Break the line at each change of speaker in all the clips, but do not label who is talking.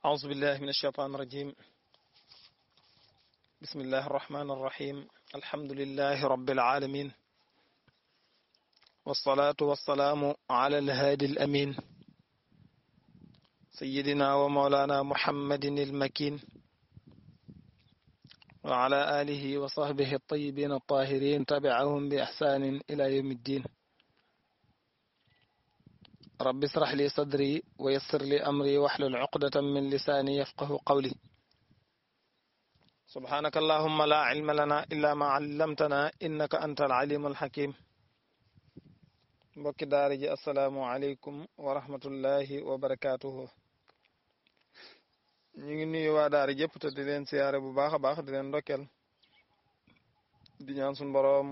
أعوذ بالله من الشيطان الرجيم. بسم الله الرحمن الرحيم. الحمد لله رب العالمين، والصلاة والسلام على الهادي الأمين سيدنا ومولانا محمد المكين وعلى آله وصحبه الطيبين الطاهرين تبعهم بإحسان إلى يوم الدين. رب اشرح لي صدري ويسر لي أمري واحلل عقدة من لساني يفقه قولي. سبحانك اللهم لا علم لنا إلا ما علمتنا إنك أنت العليم الحكيم. mbokki daara ji assalaamu aleykum wa rahmatullahi wa barakaatuhu. ñu ngi nuyu waa daara jëpp te di leen siyaare bu baax a baax di leen ndokkeel di ñaan suñu boroom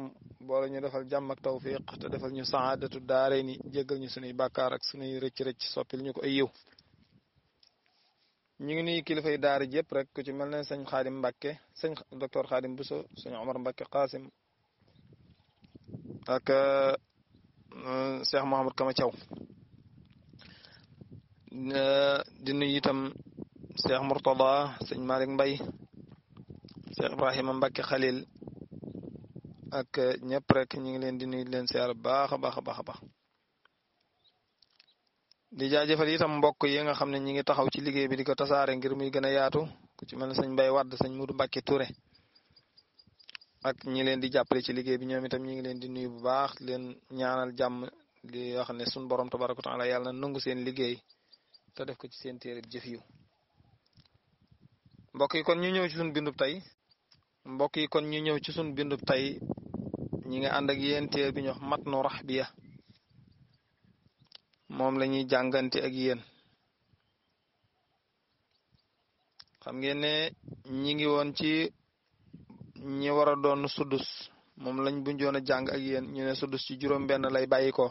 boole ñu defal jàmm ak tawfiq te defal ñu saadatu daare ni jéggal ñu suñuy bàkkaar ak suñuy rëcc-rëcc soppil ñu ko ay yiw. ñu ngi nuyu kilifay daara jëpp rek ku ci mel ne sëñ Xaadim Mbàkke, sëñ docteur Xaadim Buso, sëñ Omar Mbàkke Qaasim ak Cheikh Mouhamed Kama Thiaw. di nuyu itam Cheikh Mourtada, sëñ Malick Mbay, Cheikh Ibrahima Mbàkke Xalil ak ñëpp rek ñu ngi leen di nuyu leen siyaar baax a baax a baax a baax. di jaajëfal itam mbokk yi nga xam ne ñi ngi taxaw ci liggéey bi di ko tasaare ngir muy gën a yaatu ku ci mel ne sëñ Mbay Wadd, sëñ Mudu Mbàkke Touré ak ñi leen di jàppale ci liggéey bi ñoom itam ñi ngi leen di nuyu bu baax leen ñaanal jàmm di wax ne suñ borom tabaraka taala yàlla na nangu seen liggéey te def ko ci seen téere jëf yu mbokk yi kon ñu ñëw ci suñ bindub tey ñi nga ànd ak yéen téere bi ñu wax Matnu Rahbiya moom la ñuy jàngante ak yéen. xam ngeen ne ñi ngi woon ci ñi war a doon sudus moom lañ bunjoon a jàng ak yéen ñu ne sudus ci juróom benn lay bàyyi ko.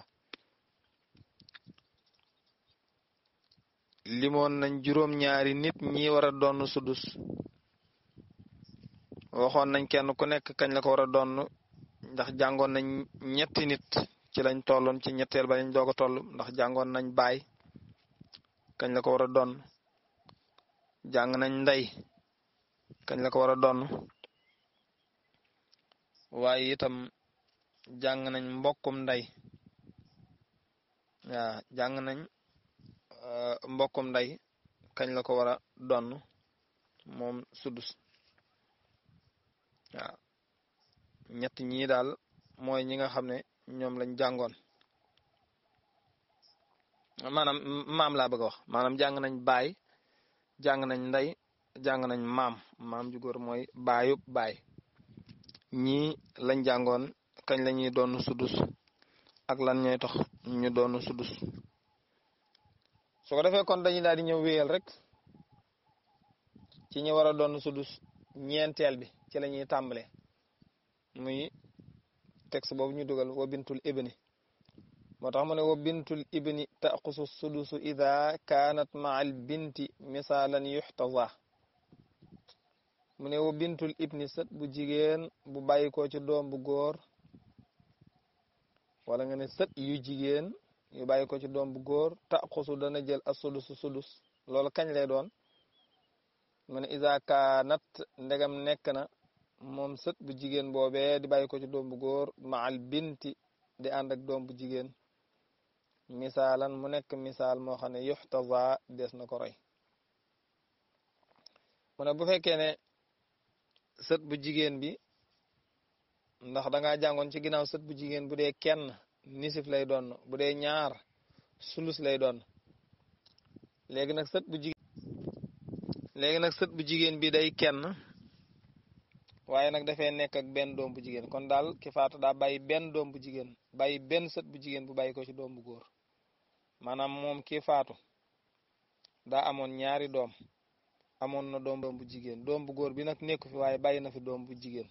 limoon nañ juróom ñaari nit ñi war a doon sudus waxoon nañ kenn ku nekk kañ la ko war a doon ndax jàngoon nañ ñetti nit ci lañ tolloon ci ñetteel ba lañ doog a toll ndax jàngoon nañ baay kañ la ko war a doon, jàng nañ ndey kañ la ko war a doon, waaye itam jàng nañ mbokkum ndey. jàng nañ mbokkum ndey kañ la ko war a doon moom sudus. ñett ñii daal mooy ñi nga xam ne ñoom lañ jàngoon, maanaam maam laa bëgg a wax, maanaam jàng nañ baay, jàng nañ ndey, jàng nañ maam ju góor mooy baayub baay. ñii lañ jàngoon kañ la ñuy doon sudus ak lan ñooy tax ñu doon sudus. su ko defee kon dañuy daal di ñëw wéyal rek ci ñi war a doon sudus ñeenteel bi ci la ñuy tàmbale muy texte boobu ñu dugal wa bintul ibni. moo tax mu ne wa bintul ibni taqusu sudusu ida kaanat maa al binti misaalan yuxtaza. mu ne wa bintul ibni sët bu jigéen bu bàyyikoo ci doom bu góor, wala nga ne sët yu jigéen yu bàyyikoo ci doom bu góor taqusu dana jël a sudusu sudus. loolu kañ lay doon mu ne ida kaanat ndegam nekk na moom sët bu jigéen boobee di bàyyikoo ci doom bu góor maa al binti di ànd ak doom bu jigéen misaalan mu nekk misaal moo xam ne yuxtaza des na ko roy. mu ne bu fekkee ne sët bu jigéen bi, ndax da ngaa jàngoon ci ginnaaw sët bu jigéen bu dee kenn nisif lay doon, bu dee ñaar sulus lay doon. léegi nag sët bu jigéen bi day kenn waaye nag dafay nekk ak benn doom bu jigéen. kon daal ki faatu daa bàyyi benn doom bu jigéen, bàyyi benn sët bu jigéen bu bàyyi ko ci doom bu góor. maanaam moom ki faatu daa amoon ñaari doom, amoon na doom bu jigéen, doom bu góor bi nag nekku fi waaye bàyyi na fi doom bu jigéen.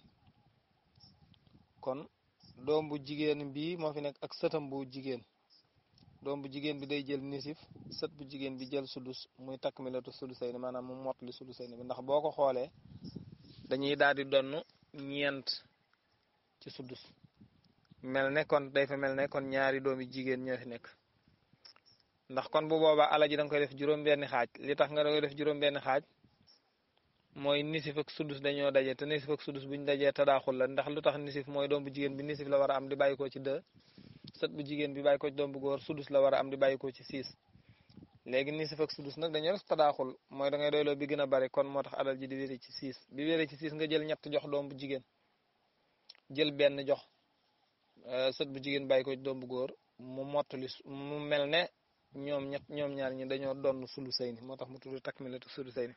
kon doom bu jigéen bi moo fi nekk ak sëtam bu jigéen. doom bu jigéen bi day jël nisif, sët bu jigéen bi jël sudus, muy takmilatu sudusayni, maanaam mu mottali sudusayni bi. ndax boo ko xoolee dañuy daal di donn ñeent ci sudus, mel ne kon day fa mel ne kon ñaari doomi jigéen ñoo fi nekk. ndax kon bu boobaa alal ji da nga koy def juróom-benni xaaj li tax nga koy def juróom-benni xaaj mooy nisif ak sudus dañoo daje te nisif ak sudus buñ dajee tadaaxul la ndax lu tax nisif mooy doom bu jigéen bi nisif la war a am di bàyyi ko ci 2 sët bu jigéen bi bàyyi ko ci doom bu góor sudus la war a am di bàyyi ko ci 6 léegi nisif ak sudus nag dañoo def tadaaxul mooy da ngay doyloo bi gën a bari kon moo tax alal ji di wéree ci 6 bi wéree ci 6 nga jël ñett jox doom bu jigéen jël benn jox sët bu jigéen bàyyi ko ci doom bu góor mu mottali mu mel ne ñoom ñaar ñi dañoo doon sulu sayni moo tax mu tudd takmilatu sulu sayni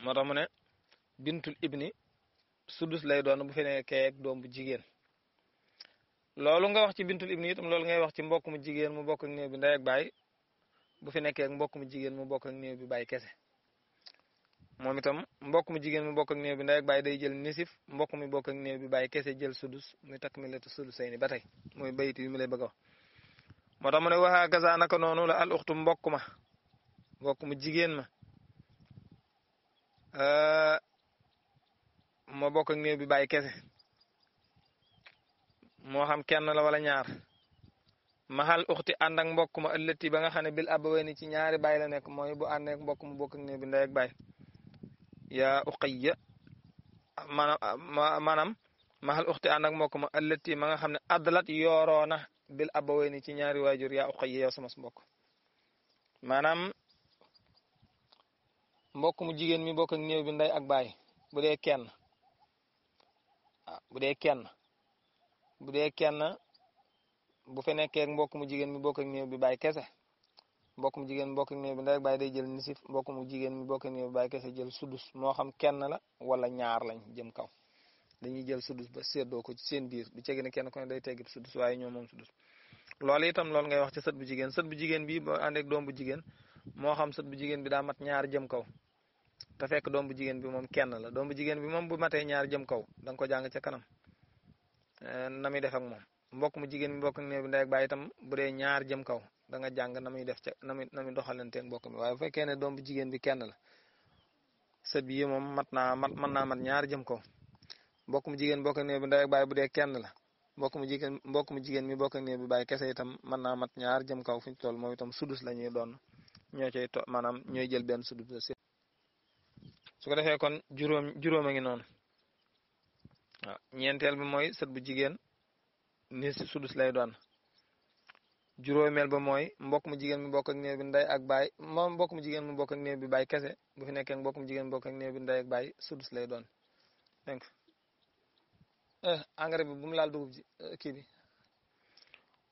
moo tax mu ne bintul ibni sudus lay doon bu fi nekkee ak doom bu jigéen loolu nga wax ci bintul ibni itam loolu ngay wax ci mbokk mu jigéen mu bokk ak néew bi ndey ak baay bu fi nekkee ak mbokk mu jigéen mu bokk ak néew bi baay kese moom itam mbokk mu jigéen mu bokk ak néew bi ndey ak baay day jël nisif mbokk mi bokk ak néew bi baay kese jël sudus muy takmilatu sulusayni ba tey mooy bayit yu mu lay bëgg a wax moo tax mu ne waxaa gaza naka noonu la al uxtu mbokk mu jigéen ma moo bokk ak néew bi baay kese moo xam kenn la wala ñaar mahal uxti ànd ak mbokk ma ëllëti ba nga xam ne bil abawayni ci ñaari baay la nekk mooy bu ànd ak mbokk mu bokk ak néew bi ndey ak baay yaa uqayya maanaam mahal uxti ànd ak mbokk ma ëllëti ma nga xam ne adlat yooroona bil abawayni ci ñaari waajur yaa uqayya yow sama mbokk maanaam mbokk mu jigéen mi bokk ak néew bi ndey ak baay bu dee kenn bu dee kenn bu fe nekkee ak mbokk mu jigéen mi bokk ak néew bi baay kese mbokk mu jigéen mi bokk ak néew bi ndey ak baay day jël nisif mbokk mu jigéen mi bokk ak néew bi baay kese jël sudus moo xam kenn la wala ñaar lañ jëm kaw dañuy jël sudus ba séddoo ko ci seen biir du cegi ne kenn ko ne day teggi sudus waaye ñoom moom sudus loolu itam loolu ngay wax ci sët bu jigéen bi boo ànd ak doom bu jigéen moo xam sët bu jigéen bi daa mat ñaar jëm kaw te fekk doom bu jigéen bi moom kenn la doom bu jigéen bi moom bu matee ñaar jëm kaw da nga ko jàng ca kanam na muy def ak moom mbokk mu jigéen mi bokk ak néew bi ndey ak baay itam bu dee ñaar jëm kaw da nga jàng na muy def ca na muy doxalanteeg mbokk mi waaye bu fekkee ne doom bu jigéen bi kenn la sët bi moom mën naa mat ñaar jëm kaw mbokk mu jigéen bokk ak néew bi ndey ak baay bu dee kenn la mbokk mu jigéen mi bokk ak néew bi baay kese itam mën naa mat ñaar jëm kaw fu ñu toll moom itam sudus la ñuy doon ñoo cay maanaam ñooy jël benn sudus su ko defee kon juróom a ngi noonu waaw ñeenteel bi mooy sët bu jigéen ni sudus lay doon juróomeel ba mooy mbokk mu jigéen mi bokk ak néew bi ndey ak baay moom mbokk mu jigéen mi bokk ak néew bi baay kese bu fi nekkee mbokk mu jigéen mi bokk ak néew bi ndey ak baay sudus lay doon dégg nga engrais bi bu mu laal dugub ji kii bi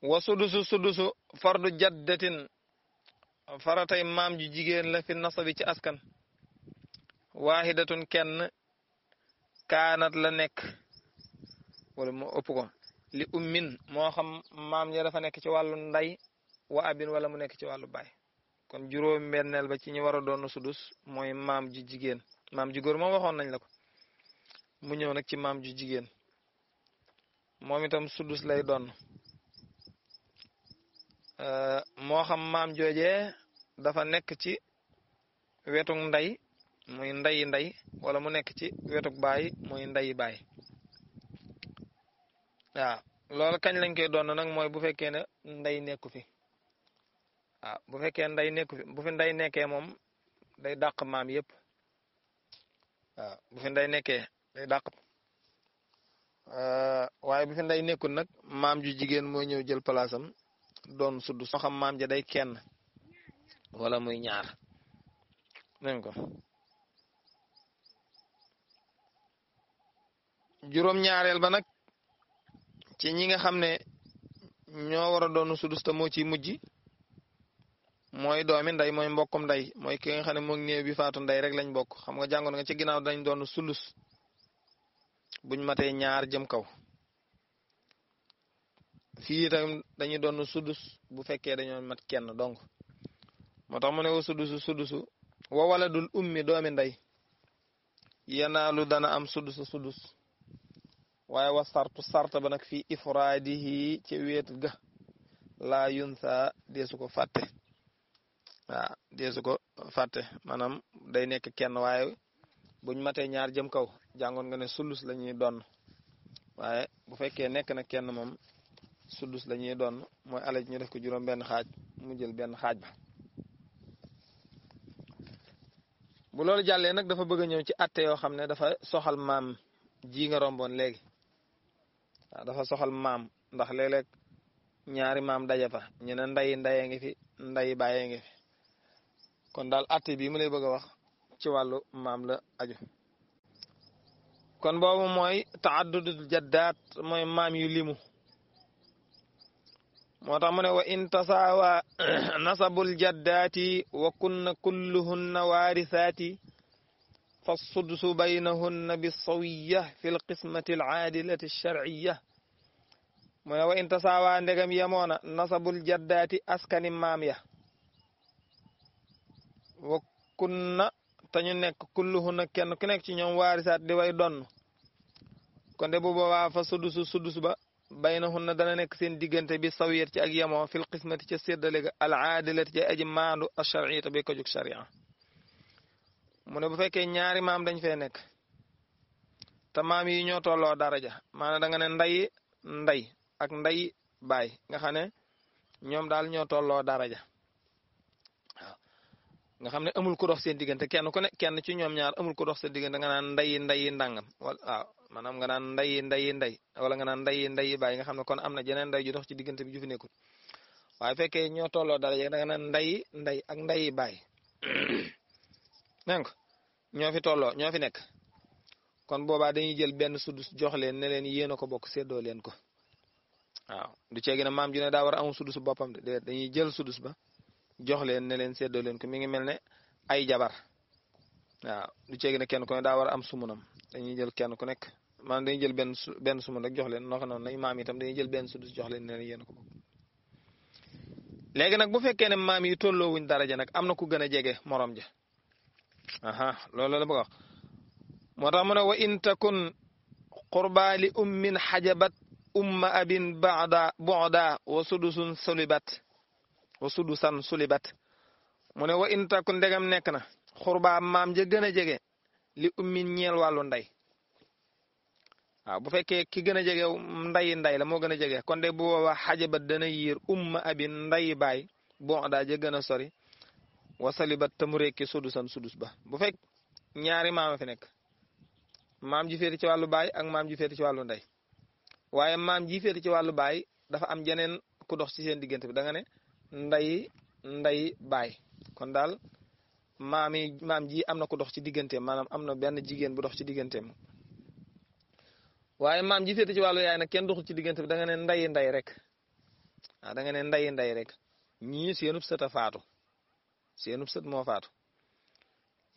wa sudusu fardu jaddatin faratay maam ju jigéen la fi nasabi ci askan waahidatun kenn kaanat la nekk wala mu ëpp ko li ummin moo xam maam ja dafa nekk ci wàllu nday wa abin wala mu nekk ci wàllu baay kon juróom benneel ba ci ñu war a doon sudus mooy maam ju jigéen maam ju góor moom waxoon nañ la ko mu ñëw nag ci maam ju jigéen moom itam sudus lay doon moo xam maam joojee dafa nekk ci wetuk nday muy nday wala mu nekk ci wetuk baay muy nday baay waaw loolu kañ lañ koy doon nag mooy bu fekkee ne nday nekku fi waaw bu fekkee nday nekku fi bu fi nday nekkee moom day dàq maam yëpp waaw bu fi nday nekkee day dàq waaye bu fi nday nekkul nag maam ju jigéen mooy ñëw jël palaasam doon sudus moo xam maam ja day kenn wala muy ñaar dégg ko juróom ñaareel ba nag ci ñi nga xam ne ñoo war a doon sudus te moo ci mujj mooy doomi nday mooy mbokkum nday mooy ki nga xam ne moom néew bi faatu nday rek lañ bokk xam nga jàngoon nga ci ginnaaw dañ doon sulus buñ matee ñaar jëm kaw fii itam dañuy doon sudus bu fekkee dañoo mat kenn donc moo tax mu ne wa sudusu wa wala dul ummi doomi nday yanaalu dana am sudus waaye wa sarta ba nag fii ifraadihi ci wéet ga laa yunsa deesu ko fàtte waaw deesu ko fàtte maanaam day nekk kenn waaye buñ matee ñaar jëm kaw jàngoon nga ne sulus la ñuy doon waaye bu fekkee nekk na kenn moom sudus la ñuy doon mooy alal ñu def ko juróom benn xaaj mu jël benn xaaj ba. bu loolu jàllee nag dafa bëgg a ñëw ci atte yoo xam ne dafa soxal maam ji nga romboon léegi waaw dafa soxal maam ndax léeg-léeg ñaari maam daje fa ñu ne ndaye ngi fi nday bàyyee ngi fi kon daal atte bii mu lay bëgg a wax ci wàllu maam la aju. kon boobu mooy taaddudul jaddaat mooy maam yu limu moo tax mu ne wa in tasaawa nasabul jaddaati wa kunna kulluhunna waarisaati fa sudsu baynahunna bisawiya fi lqismati alaadilati alsharciya mu ne wa in tasaawa ndegam yemoona nasabul jaddaati askani maam ya wa kunna te ñu nekk kulluhunna kenn ku nekk ci ñoom waarisaat di way donn kon de bu boobaa fa sudus ba baynahunna dana nekk seen diggante bi sawiyat ci ak yemoo fil qismati ca séddale ga al aadilati ci aji maandu ash-shar'iyya bi ko jóg sharia mu ne bu fekkee ñaari maam dañ fee nekk te maam yi ñoo tolloo daraja maanaam da nga ne nday ak nday baay nga xam ne ñoom daal ñoo tolloo daraja waaw nga xam ne amul ku dox seen diggante kenn ku ne kenn ci ñoom ñaar amul ku dox seen diggante nga naan nday ndàngam wala waaw maanaam nga naan nday wala nga naan nday baay nga xam ne kon am na jeneen nday ju dox ci diggante bi ju fi nekkul waaye fekkee ñoo tolloo daraja da nga naan nday ak nday baay dégg nga ñoo fi tolloo ñoo fi nekk kon boobaa dañuy jël benn sudus jox leen ne leen yéen a ko bokk séddoo leen ko waaw du ceegi ne maam ju ne daa war a amul sudus boppam de dañuy jël sudus ba jox leen ne leen séddoo leen ko mi ngi mel ne ay jabar waaw du ceegi ne kenn ku ne daa war a am sumunam dañuy jël kenn ku nekk maanaam dañuy jël benn sumun rek jox leen noo xam noonu maam itam dañuy jël benn sudus jox leen ne leen yéen a ko bokk léegi nag bu fekkee ne maam yi tolloowuñ daraja nag am na ku gën a jege morom ja loolu la bëgg wax moo tax mu ne wa in takun qurba li ummin xajabat umma abin bu'da wa sudusan sulibat mu ne wa in takun ndegam nekk na xurba maam ja gën a jege li ummin ñeel wàllu nday waaw bu fekkee ki gën a jege nday la moo gën a jege kon de bu boobaa xajabat dana yiir umma abin nday baay bu'da ja gën a sori wa salibat te mu rekki sudus ba bu fekk ñaari maama fi nekk maam ji féeti ci wàllu baay ak maam ji féeti ci wàllu ndey waaye maam ji féeti ci wàllu baay dafa am jeneen ku dox ci seen diggante bi da nga ne nday baay kon daal maam ji am na ku dox ci digganteem maanaam am na benn jigéen bu dox ci digganteem waaye maam ji féeti ci wàllu yaay nag kenn doxul ci diggante bi da nga ne nday rek waaw da nga ne nday rek ñii seenub sët a faatu seenub sët moo faatu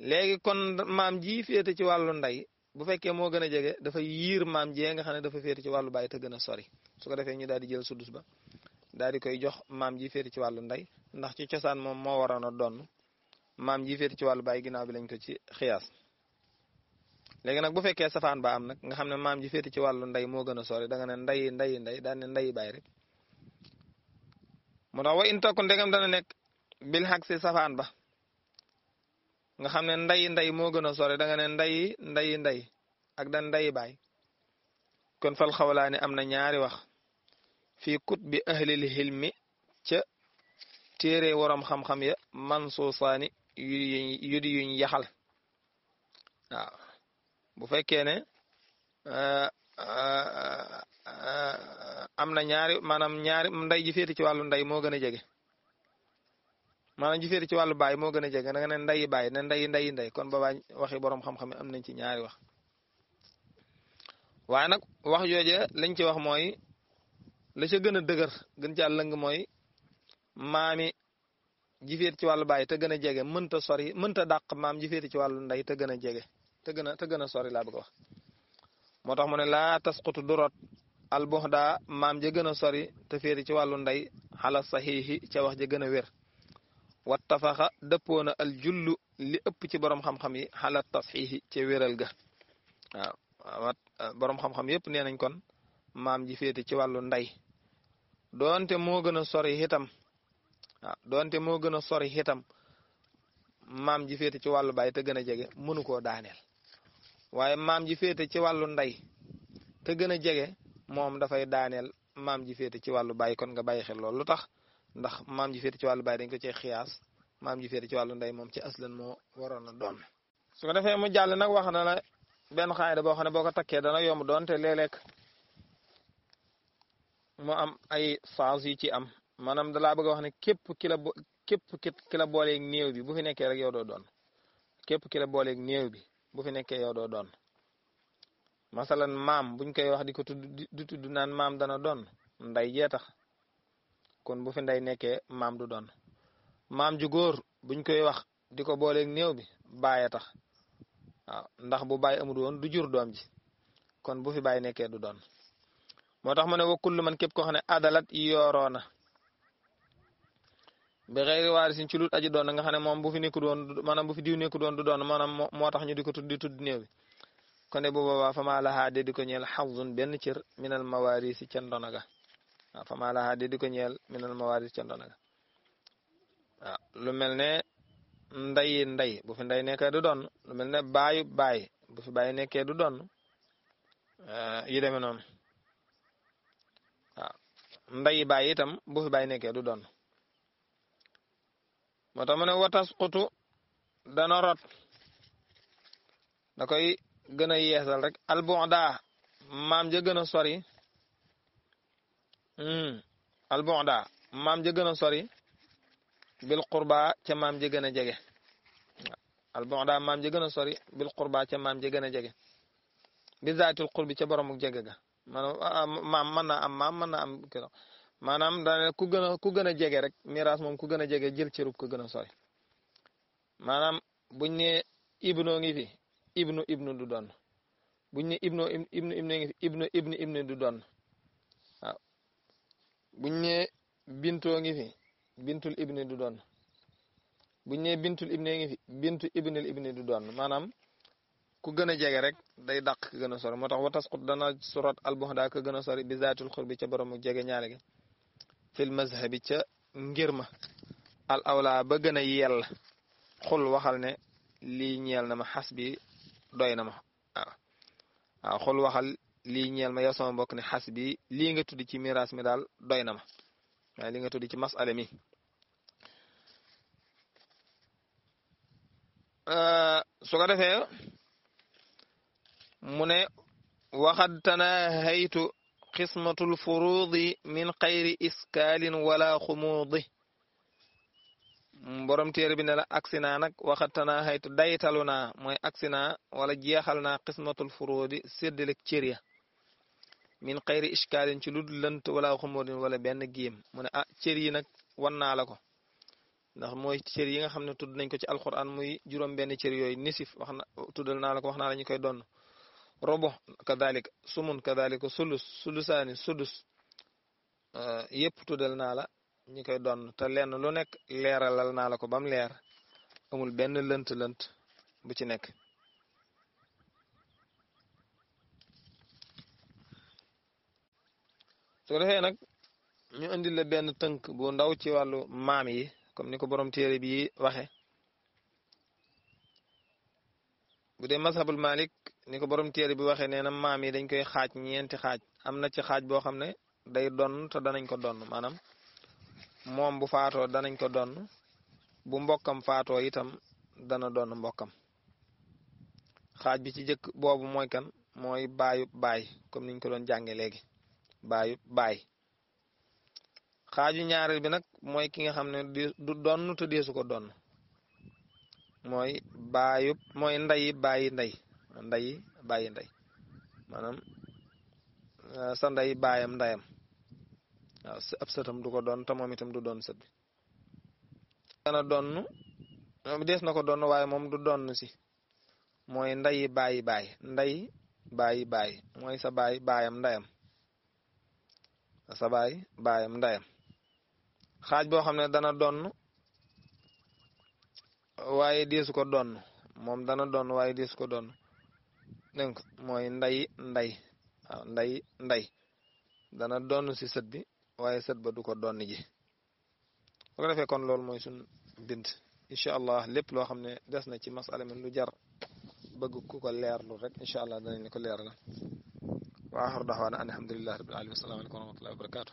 léegi kon maam ji féete ci wàllu nday bu fekkee moo gën a jege dafa yiir maam jee nga xam ne dafa féete ci wàllu baay te gën a sori su ko defee ñu daal di jël sudus ba daal di koy jox maam ji féete ci wàllu nday ndax ci cosaan moom moo waroon a doon maam ji féete ci wàllu baay ginnaaw bi lañ ko ci xiyaas léegi nag bu fekkee safaan ba am nag nga xam ne maam ji féete ci wàllu nday moo gën a sori da nga ne nday daal ne nday baay rek moo tax wa in takku ndegam dana nekk bil xaq si safaan ba nga xam ne nday moo gën a sore da nga ne nday ak dan nday baay kon fal xawlaani am na ñaari wax fii kut bi ahlil hilmi ca téere waram xam-xam ya mansuusaani yu di yuñ yaxal waaw bu fekkee ne am na maanaam ñaari nday ji féeti ci wàllu nday moo gën a jege maanaam ji féeti ci wàllu baay moo gën a jege da nga ne nday baay ne nday kon boobaa waxi borom xam-xam am nañ ci ñaari wax waaye nag wax jooje lañ ci wax mooy la ca gën a dëgër gën caa lëng mooy maami ji féeti ci wàllu baay te gën a jege mënta dàq maam ji féeti ci wàllu nday te gën a jege te gën a sori laa bëgg a wax moo tax mu ne laa tasqutu durot al buxda maam ja gën a sori te féeti ci wàllu nday xala saxiixi ca wax ja gën a wér wattafaxa dëppoona al jullu li ëpp ci borom xam-xam yi xala tasxiixi ca wéral ga waaw borom xam-xam yëpp nee nañ kon maam ji féeti ci wàllu nday doonte moo gën a sori itam maam ji féete ci wàllu baay te gën a jege mënu koo daaneel waaye maam ji féete ci wàllu nday te gën a jege moom dafay daaneel maam ji féete ci wàllu baay kon nga bàyyi xel loolu lu tax ndax maam ji féete ci wàllu baay dañ ko cee xiyaas maam ji féete ci wàllu ndey moom ci aslan moo waroon a doon su ko defee mu jàll nag wax na la benn xaayida boo xam ne boo ko takkee dana yomb doon te léeg-léeg mu am ay phase yu ci am maanaam dalaa bëgg a wax ne képp ki la booleeg néew bi bu fi nekkee rek yow doo doon képp ki la booleeg néew bi bu fi nekkee yow doo doon masalan maam buñ koy wax di ko tudd naan maam dana doon nday jee tax kon bu fi nday nekkee maam du doon maam ju góor buñ koy wax di ko booleeg néew bi bàyyi tax waaw ndax bu bàyyi amul woon du jur doom ji kon bu fi bàyyi nekkee du doon moo tax mu ne wa kullu man képp koo xam ne adalat yooroona bi xëyri waarisin ci lut aji doon nga xam ne moom bu fi nekku doon maanaam bu fi diw nekku doon du doon maanaam moo tax ñu di ko tudd néew bi kon de bu boobaa fama lahaa de di ko ñeel xawzun benn cër minal mawarisi ca ndona ga waaw fama lahaa de di ko ñeel minal mawarisi ca ndona ga waaw lu mel ne nday bu fi nday nekkee du doon lu mel ne baayu baay bu fi baay nekkee du doon yu demee noonu waaw nday baay itam bu fi baay nekkee du doon moo tax mu ne watasqutu dana rot da koy gën a yeesal rek albu'da maam ja gën a sori albu'da maam ja gën a sori bil qurba ca maam ja gën a jege albu'da maam ja gën a sori bil qurba ca maam ja gën a jege bi zaatul qurbi ca boromuk jege ga maanaam maam mën naa am kilo maanaam daane ku gën a jege rek miraas moom ku gën a jege jël cërub ko gën a sori maanaam buñ ne ibnoo ngi fi ibnu du doon buñ ne ibnu ngi fi ibnu du doon waaw buñ ne bintoo ngi fi bintul ibni du doon buñ ne bintul ibni ngi fi bintu ibnil ibni du doon maanaam ku gën a jege rek day dàq ka gën a sori moo tax wa tasqut dana surat albuhda ka gën a sori bi zaatul xurbi ca borom jege ñaare gi fil mazhabi ca ngir ma al awla ba gën a yell xul waxal ne lii ñeel na ma xas bi doy na ma waaw xul waxal lii ñeel ma yow sama mbokk ne xas bi lii nga tuddi ci miraas mi daal doy na ma waaye li nga tuddi ci masala mi su ko defee mu ne waxad tanahaytu qismatul furudi min xayri iskaalin wala xumuudi borom téere bi ne la agsi naa nag waxad tanahaytu daytalu naa mooy agsi naa wala jeexal naa qismatul furudi séddalek cër ya min xayri iskaalin ci lu lënt wala xumuudin wala benn giim mu ne cër yi nag wan naa la ko ndax mooy cër yi nga xam ne tudd nañ ko ci alquran muy juróom benn cër yooyu nisif wax na tuddal naa la ko wax naa la ñu koy donn robo kadalika sumun kadalika sulusaani sudus yëpp tuddal naa la ñu koy donn te lenn lu nekk leeralal naa la ko bam leer amul benn lënt bu ci nekk su ko defee nag ñu indil la benn tënk bu ndaw ci wàllu maam yi comme ni ko borom téere bi waxe bu dee mazhabul malik ni ko borom téere bi waxee nee na maam yi dañ koy xaaj ñeenti xaaj am na ci xaaj boo xam ne day donn te danañ ko donn maanaam moom bu faatoo danañ ko donn bu mbokkam faatoo itam dana donn mbokkam xaaj bi ci jëkk boobu mooy kan mooy baayu baay comme niñ ko doon jànge léegi baayu baay xaaju ñaareel bi nag mooy ki nga xam ne du donn te deesu ko donn mooy mooy ndayi bàyyi ndey maanaam sa ndey baayam ndeyam waaw ab sëtam du ko doon te moom itam du doon sët bi dana donn dees na ko donn waaye moom du donn si mooy ndayi bàyyi baay mooy sa baay baayam ndeyam sa baay baayam ndeyam xaaj boo xam ne dana donn waaye deesu ko donn moom dana donn waaye deesu ko donn dégg nga mooy ndey waaw ndey dana donn si sët bi waaye sët ba du ko donn ji bu ko defee kon loolu mooy suñ bind incha allah lépp loo xam ne des na ci masala mi lu jar bëgg ku ko leerlu rek incha allah danañ ko leeral wa axiru daxwaana an alhamdulillahi rabbil alamin wa salaamu alaykum wa rahmatullahi wa barakatuh